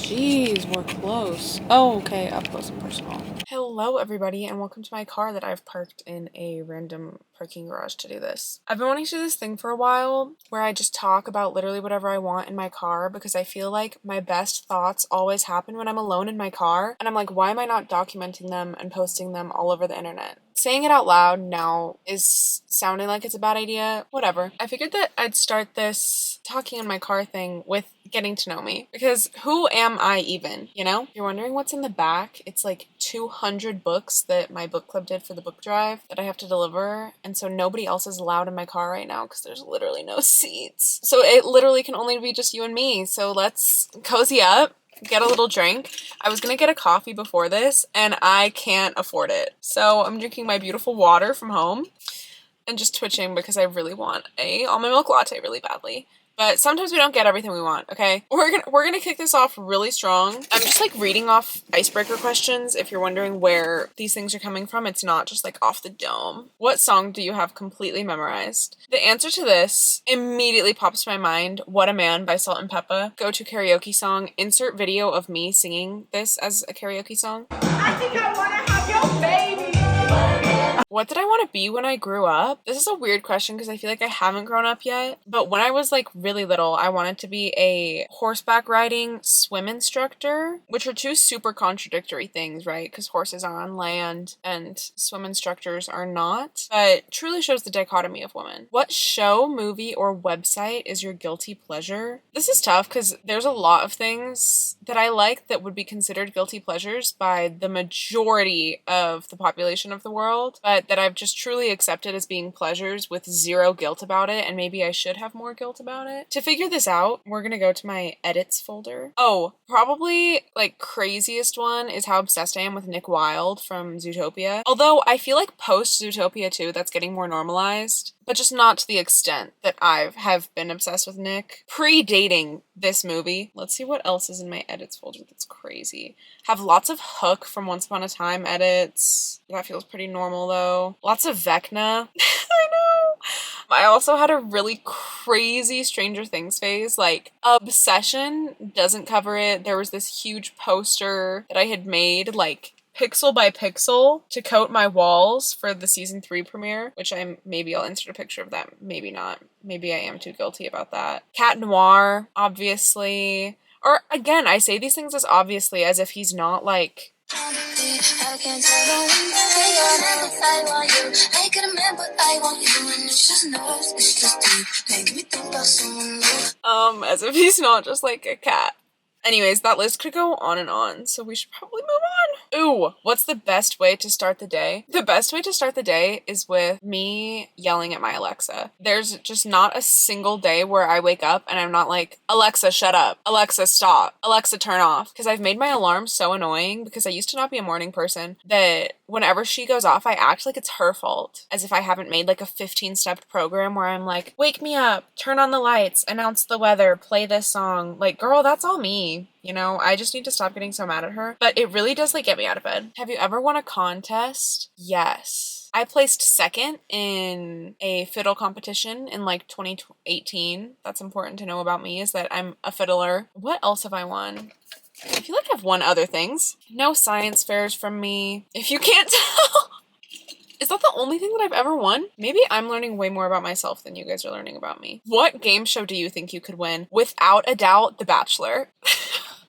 Jeez, we're close. Oh, okay, up close and personal. Hello, everybody, and welcome to my car that I've parked in a random parking garage to do this. I've been wanting to do this thing for a while where I just talk about literally whatever I want in my car because I feel like my best thoughts always happen when I'm alone in my car, and I'm like, why am I not documenting them and posting them all over the internet? Saying it out loud now is sounding like it's a bad idea. Whatever. I figured that I'd start this talking in my car thing with getting to know me. Because who am I even, you know? If you're wondering what's in the back, it's like 200 books that my book club did for the book drive that I have to deliver. And so nobody else is allowed in my car right now because there's literally no seats. So it literally can only be just you and me. So let's cozy up. Get a little drink. I was gonna get a coffee before this and I can't afford it. So I'm drinking my beautiful water from home and just twitching because I really want a almond milk latte really badly. But sometimes we don't get everything we want, okay? We're gonna kick this off really strong. I'm just like reading off icebreaker questions. If you're wondering where these things are coming from, it's not just like off the dome. What song do you have completely memorized? The answer to this immediately pops to my mind. What a Man by Salt and Peppa. Go-to karaoke song. Insert video of me singing this as a karaoke song. I think I wanna have your baby. What did I want to be when I grew up? This is a weird question because I feel like I haven't grown up yet. But when I was like really little, I wanted to be a horseback riding swim instructor, which are two super contradictory things, right? Because horses are on land and swim instructors are not. But truly shows the dichotomy of women. What show, movie, or website is your guilty pleasure? This is tough because there's a lot of things that I like that would be considered guilty pleasures by the majority of the population of the world. But that I've just truly accepted as being pleasures with zero guilt about it, and maybe I should have more guilt about it. To figure this out, we're gonna go to my edits folder. Oh, probably like craziest one is how obsessed I am with Nick Wilde from Zootopia. Although I feel like post Zootopia 2, that's getting more normalized, but just not to the extent that I have been obsessed with Nick. Predating this movie. Let's see what else is in my edits folder that's crazy. Have lots of Hook from Once Upon a Time edits. That feels pretty normal though. Lots of Vecna. I know. I also had a really crazy Stranger Things phase. Like, Obsession doesn't cover it. There was this huge poster that I had made, like, pixel by pixel to coat my walls for the season 3 premiere, which maybe I'll insert a picture of that. Maybe not. Maybe I am too guilty about that. Cat Noir, obviously. Or again, I say these things as obviously as if he's not like... as if he's not just like a cat. Anyways, that list could go on and on, so we should probably move on. Ooh, what's the best way to start the day? The best way to start the day is with me yelling at my Alexa. There's just not a single day where I wake up and I'm not like, Alexa, shut up. Alexa, stop. Alexa, turn off. Because I've made my alarm so annoying because I used to not be a morning person that whenever she goes off, I act like it's her fault. As if I haven't made like a 15-step program where I'm like, wake me up, turn on the lights, announce the weather, play this song. Like, girl, that's all me. You know, I just need to stop getting so mad at her. But it really does, like, get me out of bed. Have you ever won a contest? Yes. I placed second in a fiddle competition in, like, 2018. That's important to know about me, is that I'm a fiddler. What else have I won? I feel like I've won other things. No science fairs from me. If you can't tell... Is that the only thing that I've ever won? Maybe I'm learning way more about myself than you guys are learning about me. What game show do you think you could win? Without a doubt, The Bachelor.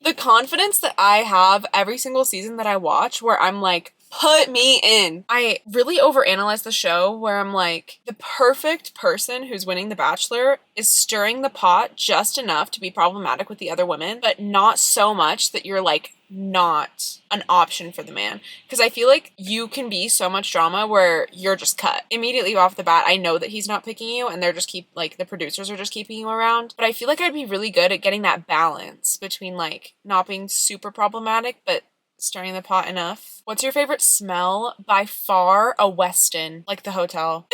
The confidence that I have every single season that I watch where I'm like, put me in. I really overanalyze the show where I'm like, the perfect person who's winning The Bachelor is stirring the pot just enough to be problematic with the other women, but not so much that you're like, not an option for the man. Because I feel like you can be so much drama where you're just cut. Immediately off the bat, I know that he's not picking you and they're just the producers are just keeping you around. But I feel like I'd be really good at getting that balance between like not being super problematic, but stirring the pot enough. What's your favorite smell? By far, a Weston, like the hotel.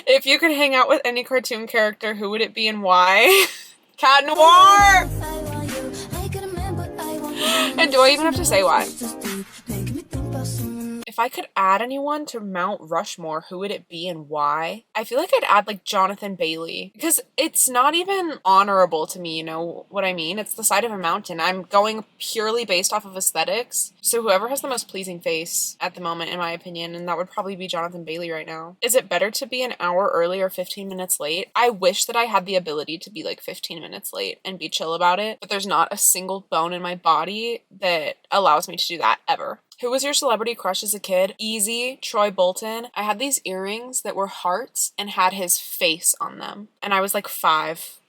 If you could hang out with any cartoon character, who would it be and why? Cat Noir! And do I even have to say why? If If I could add anyone to Mount Rushmore, who would it be and why? I feel like I'd add like Jonathan Bailey, because it's not even honorable to me, you know what I mean? It's the side of a mountain. I'm going purely based off of aesthetics. So whoever has the most pleasing face at the moment, in my opinion, and that would probably be Jonathan Bailey right now. Is it better to be an hour early or 15 minutes late? I wish that I had the ability to be like 15 minutes late and be chill about it, but there's not a single bone in my body that allows me to do that ever. Who was your celebrity crush as a kid? Easy, Troy Bolton. I had these earrings that were hearts and had his face on them. And I was like 5.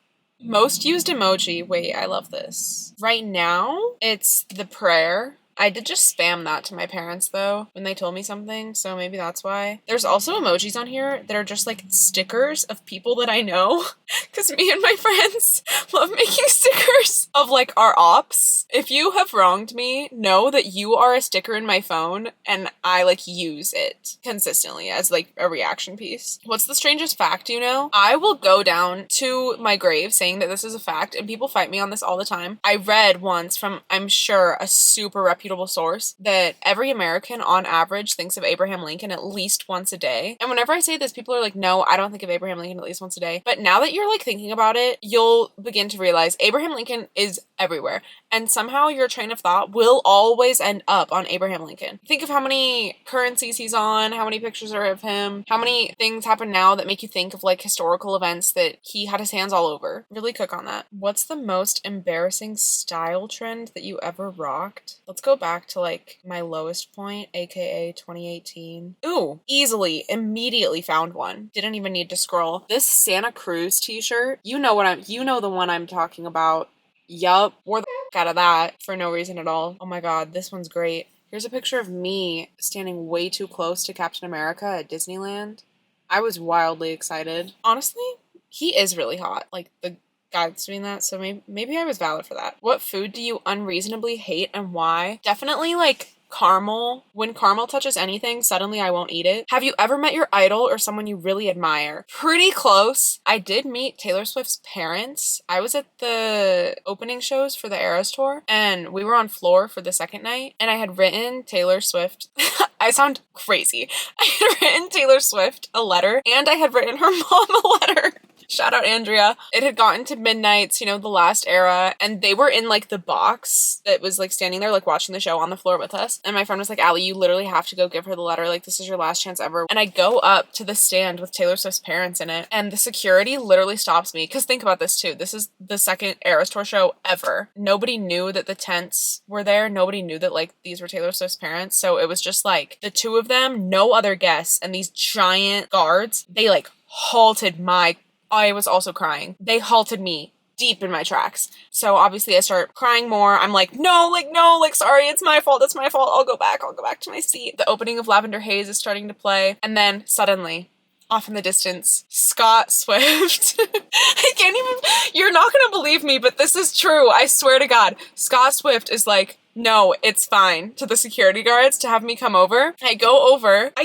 Most used emoji. Wait, I love this. Right now, it's the prayer. I did just spam that to my parents though when they told me something, so maybe that's why. There's also emojis on here that are just like stickers of people that I know, because me and my friends love making stickers of like our ops. If you have wronged me, know that you are a sticker in my phone and I like use it consistently as like a reaction piece. What's the strangest fact you know? I will go down to my grave saying that this is a fact, and people fight me on this all the time. I read once from, I'm sure, a super reputable source that every American on average thinks of Abraham Lincoln at least once a day. And whenever I say this, people are like, no, I don't think of Abraham Lincoln at least once a day. But now that you're like thinking about it, you'll begin to realize Abraham Lincoln is everywhere. And somehow your train of thought will always end up on Abraham Lincoln. Think of how many currencies he's on, how many pictures are of him, how many things happen now that make you think of like historical events that he had his hands all over. Really cook on that. What's the most embarrassing style trend that you ever rocked? Let's go back to like my lowest point, aka 2018. Ooh, easily, immediately found one. Didn't even need to scroll. This Santa Cruz t-shirt, you know the one I'm talking about. Yup, wore the out of that for no reason at all. Oh my god, this one's great. Here's a picture of me standing way too close to Captain America at Disneyland. I was wildly excited. Honestly, he is really hot. Like, the guy that's doing that, so maybe I was valid for that. What food do you unreasonably hate and why? Definitely, like, caramel. When caramel touches anything, suddenly I won't eat it. Have you ever met your idol or someone you really admire? Pretty close. I did meet Taylor Swift's parents. I was at the opening shows for the Eras tour, and we were on floor for the second night, and I had written Taylor Swift. I sound crazy. I had written Taylor Swift a letter, and I had written her mom a letter. Shout out Andrea. It had gotten to midnights, you know, the last era, and they were in like the box that was like standing there like watching the show on the floor with us. And my friend was like, Allie, you literally have to go give her the letter. Like, this is your last chance ever. And I go up to the stand with Taylor Swift's parents in it, and the security literally stops me. Because think about this too. This is the second Eras Tour show ever. Nobody knew that the tents were there. Nobody knew that like these were Taylor Swift's parents. So it was just like the two of them, no other guests, and these giant guards. They like halted I was also crying. They halted me deep in my tracks. So obviously I start crying more. I'm like, no, sorry, it's my fault. I'll go back to my seat. The opening of Lavender Haze is starting to play. And then suddenly, off in the distance, Scott Swift. I can't even, you're not gonna believe me, but this is true. I swear to God. Scott Swift is like, no, it's fine, to the security guards to have me come over. I go over. I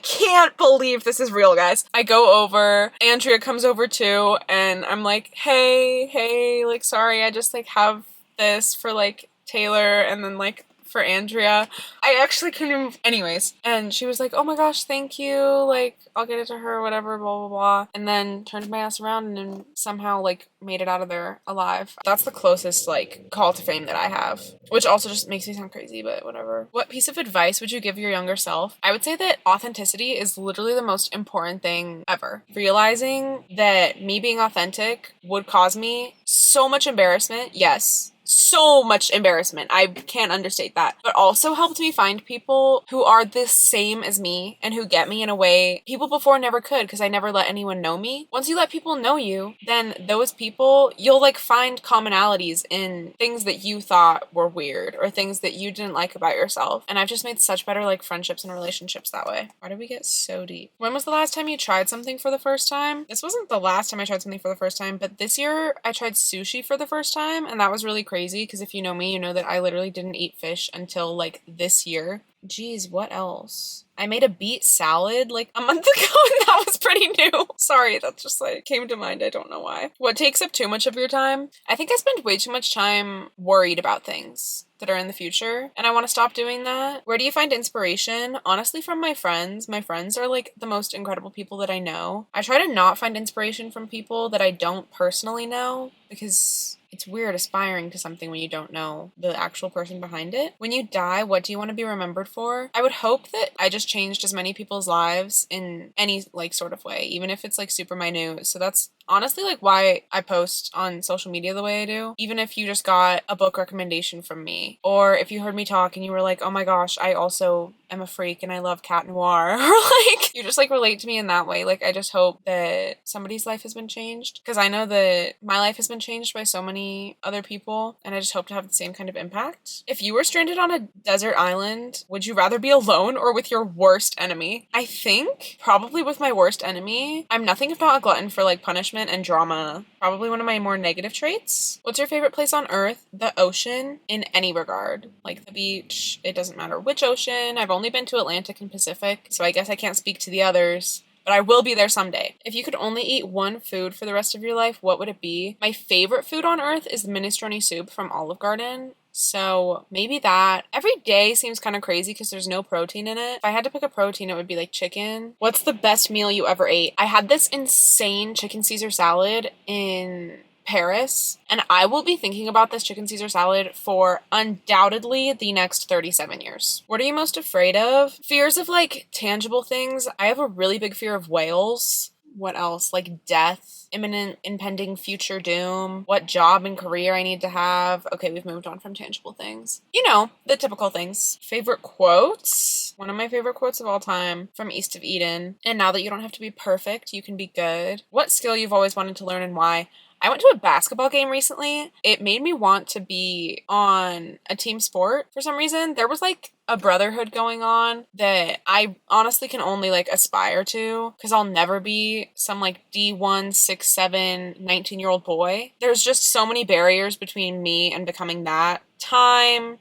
can't believe this is real, guys. I go over. Andrea comes over too, and I'm like, hey, like, sorry, I just like have this for like Taylor and then like for Andrea. I actually couldn't even, anyways. And she was like, oh my gosh, thank you. Like, I'll get it to her, whatever, blah, blah, blah. And then turned my ass around and then somehow like made it out of there alive. That's the closest like call to fame that I have, which also just makes me sound crazy, but whatever. What piece of advice would you give your younger self? I would say that authenticity is literally the most important thing ever. Realizing that me being authentic would cause me so much embarrassment. Yes. So much embarrassment. I can't understate that. But also helped me find people who are the same as me and who get me in a way people before never could, because I never let anyone know me. Once you let people know you, then those people, you'll like find commonalities in things that you thought were weird or things that you didn't like about yourself. And I've just made such better like friendships and relationships that way. Why did we get so deep? When was the last time you tried something for the first time? This wasn't the last time I tried something for the first time, but this year I tried sushi for the first time, and that was really crazy because if you know me, you know that I literally didn't eat fish until like this year. Geez, what else? I made a beet salad like a month ago and that was pretty new. Sorry, that just like came to mind. I don't know why. What takes up too much of your time? I think I spend way too much time worried about things that are in the future, and I want to stop doing that. Where do you find inspiration? Honestly, from my friends. My friends are like the most incredible people that I know. I try to not find inspiration from people that I don't personally know, because it's weird aspiring to something when you don't know the actual person behind it. When you die, what do you want to be remembered for? I would hope that I just changed as many people's lives in any like sort of way, even if it's like super minute. So that's honestly like why I post on social media the way I do. Even if you just got a book recommendation from me, or if you heard me talk and you were like, oh my gosh, I also am a freak and I love cat noir, or like you just like relate to me in that way. Like I just hope that somebody's life has been changed, because I know that my life has been changed by so many other people, and I just hope to have the same kind of impact. If you were stranded on a desert island, would you rather be alone or with your worst enemy? I think probably with my worst enemy. I'm nothing if not a glutton for like punishment and drama. Probably one of my more negative traits. What's your favorite place on earth? The ocean, in any regard. Like the beach, it doesn't matter which ocean. I've only been to Atlantic and Pacific, so I guess I can't speak to the others, but I will be there someday. If you could only eat one food for the rest of your life, what would it be? My favorite food on earth is minestrone soup from Olive Garden. So maybe that. Every day seems kind of crazy because there's no protein in it. If I had to pick a protein, it would be like chicken. What's the best meal you ever ate? I had this insane chicken Caesar salad in Paris, and I will be thinking about this chicken Caesar salad for undoubtedly the next 37 years. What are you most afraid of? Fears of like tangible things. I have a really big fear of whales. What else? Like death, imminent, impending future doom, what job and career I need to have. Okay, we've moved on from tangible things. You know, the typical things. Favorite quotes? One of my favorite quotes of all time from East of Eden. And now that you don't have to be perfect, you can be good. What skill you've always wanted to learn and why? I went to a basketball game recently. It made me want to be on a team sport for some reason. There was like a brotherhood going on that I honestly can only like aspire to, because I'll never be some like D1, 6'7", 19-year-old boy. There's just so many barriers between me and becoming that. Time.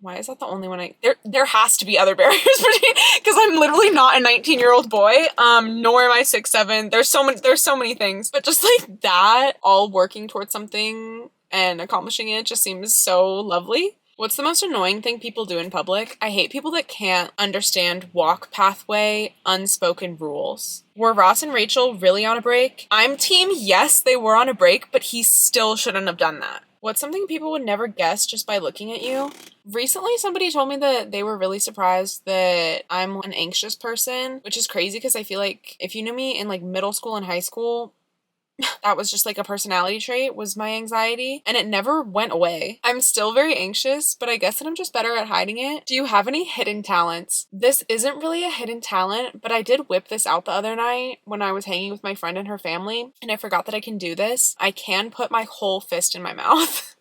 Why is that the only one there has to be other barriers between, because I'm literally not a 19-year-old boy, nor am I 6'7". There's so many things, but just like that, all working towards something and accomplishing it just seems so lovely. What's the most annoying thing people do in public? I hate people that can't understand walk pathway, unspoken rules. Were Ross and Rachel really on a break? I'm team yes, they were on a break, but he still shouldn't have done that. What's something people would never guess just by looking at you? Recently, somebody told me that they were really surprised that I'm an anxious person, which is crazy because I feel like if you knew me in like middle school and high school, that was just like a personality trait, was my anxiety, and it never went away. I'm still very anxious, but I guess that I'm just better at hiding it. Do you have any hidden talents? This isn't really a hidden talent, but I did whip this out the other night when I was hanging with my friend and her family, and I forgot that I can do this. I can put my whole fist in my mouth.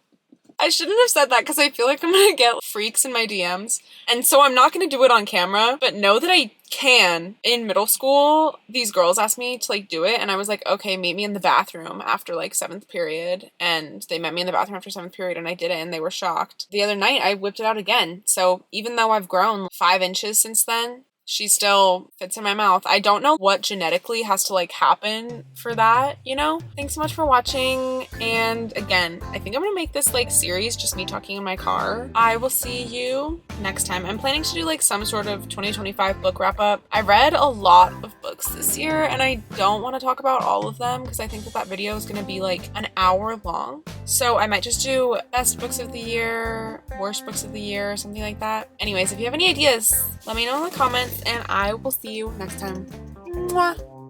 I shouldn't have said that because I feel like I'm gonna get freaks in my DMs. And so I'm not gonna do it on camera, but know that I can. In middle school, these girls asked me to like do it, and I was like, okay, meet me in the bathroom after like 7th period. And they met me in the bathroom after 7th period, and I did it, and they were shocked. The other night, I whipped it out again. So even though I've grown 5 inches since then, she still fits in my mouth. I don't know what genetically has to like happen for that, you know? Thanks so much for watching. And again, I think I'm gonna make this like series, just me talking in my car. I will see you next time. I'm planning to do like some sort of 2025 book wrap up. I read a lot of books this year, and I don't want to talk about all of them because I think that video is gonna be like an hour long. So I might just do best books of the year, worst books of the year, something like that. Anyways, if you have any ideas, let me know in the comments, and I will see you next time. Mwah!